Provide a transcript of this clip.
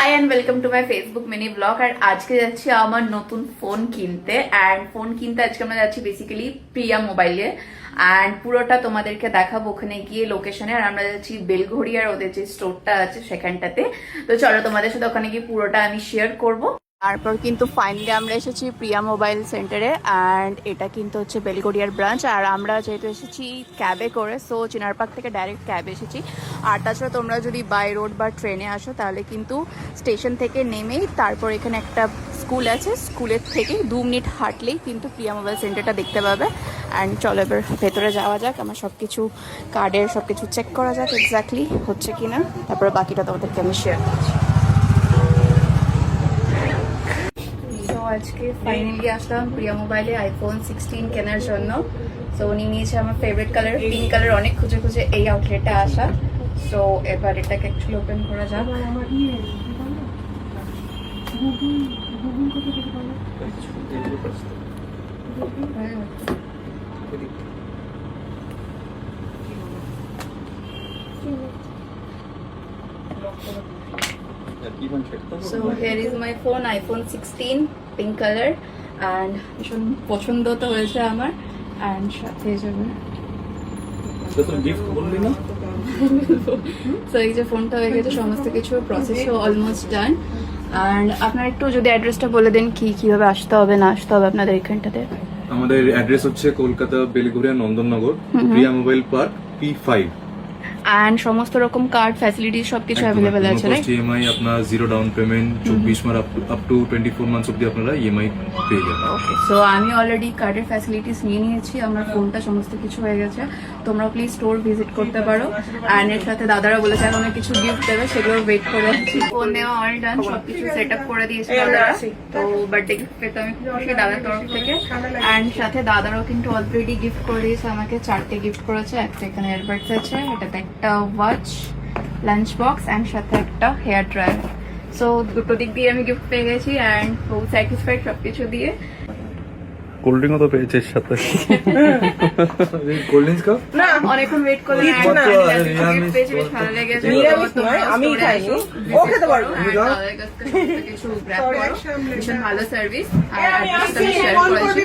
High and welcome to my Facebook mini blog. আর আজকে যাচ্ছি আমার নতুন ফোন কিনতে। অ্যান্ড ফোন কিনতে আজকে আমরা যাচ্ছি বেসিক্যালি প্রিয়া মোবাইলে। অ্যান্ড পুরোটা তোমাদেরকে দেখাবো ওখানে গিয়ে লোকেশনে। আর আমরা যাচ্ছি বেলঘড়ি আর ওদের যে স্টোরটা আছে সেখানটাতে। তো চলো তোমাদের সাথে ওখানে গিয়ে পুরোটা আমি শেয়ার করবো। তারপর কিন্তু ফাইনালি আমরা এসেছি প্রিয়া মোবাইল সেন্টারে। অ্যান্ড এটা কিন্তু হচ্ছে বেলগড়িয়ার ব্রাঞ্চ। আর আমরা যেহেতু এসেছি ক্যাবে করে, সো চিনারপার্ক থেকে ডাইরেক্ট ক্যাবে এসেছি। আর তাছাড়া তোমরা যদি বাই রোড বা ট্রেনে আসো তাহলে কিন্তু স্টেশন থেকে নেমেই তারপর এখানে একটা স্কুল আছে, স্কুলের থেকে 2 মিনিট হাঁটলেই কিন্তু প্রিয়া মোবাইল সেন্টারটা দেখতে পাবে। অ্যান্ড চলো এবার ভেতরে যাওয়া যাক, আমার সব কিছু কার্ডের সব কিছু চেক করা যাক এক্স্যাক্টলি হচ্ছে কি না, তারপরে বাকিটা তোমাদেরকে আমি শেয়ার করছি। আজকে ফাইনালি আসলাম প্রিয়া মোবাইলে আইফোন 16 কেনার জন্য। সো উনি নিয়েছে আমার ফেভারিট কালার পিঙ্ক কালার, অনেক খুঁজে খুঁজে এই আউটলেটে আসা। সো এবার এটাকে অ্যাকচুয়ালি ওপেন করা যাক। So here is my phone, iPhone 16 pink color, and ভীষণ পছন্দ তো হয়েছে আমার। and সাথে যাবে সো এই যে ফোনটা হয়ে গেছে, সমস্ত কিছু প্রসেসও অলমোস্ট ডান। and আপনারা একটু যদি অ্যাড্রেসটা বলে দেন কিভাবে আসতে হবে না আসতে হবে আপনাদের এখানটাতে। আমাদের অ্যাড্রেস হচ্ছে Kolkata Belgharia Nandannagar, Priya mobile park P5। And সমস্ত রকম কার্ড ফ্যাসিলিটি সবকিছু অ্যাভেলেবল আছে, রাইট? ইএমআই আপনার 0 ডাউন পেমেন্ট 24 মাস আপ টু 24 মান্থস অবধি আপনারা ইএমআই পেয়ে যাবেন। ওকে, সো আমি অলরেডি কার্ডের ফ্যাসিলিটিস নিয়ে নিয়েছি, আমার ফোনটা সমস্ত কিছু হয়ে গেছে। তোমরা প্লিজ স্টোর ভিজিট করতে পারো। অ্যান্ড এর সাথে দাদারা বলেছে অনেক কিছু গিফট দেবে, সেগুলো ওয়েট করে আছি। ফোন নেওয়া অল ডান, সবকিছু সেট আপ করে দিয়েছে দাদারা। তো বার্থডে গিফট পেতে আমি খুশি দাদার তরফ থেকে। অ্যান্ড সাথে দাদারাও কিন্তু অলরেডি গিফট করে দিয়েছে আমাকে, 4টে গিফট করেছে। একটা এখানে এয়ারবাডস আছে, এটাতে একটা ওয়াচ, লাঞ্চ বক্স অ্যান্ড সাথে একটা হেয়ার ড্রায়ার। সো দুটো দিক দিয়ে আমি গিফট পেয়ে গেছি অ্যান্ড খুব স্যাটিসফাইড সবকিছু দিয়ে। কোল্ড ড্রিঙ্কও তো পেয়েছে সাথে। কোল্ড ড্রিঙ্কস না, অনেকক্ষণ ওয়েট করলাম। গিফট পেয়েছি, বেশ ভালো লেগেছে। আমি খাইনি, ও খেতে পারবো। কিছু গ্র্যাব করো, ভীষণ ভালো সার্ভিস। আর শেয়ার করেছি।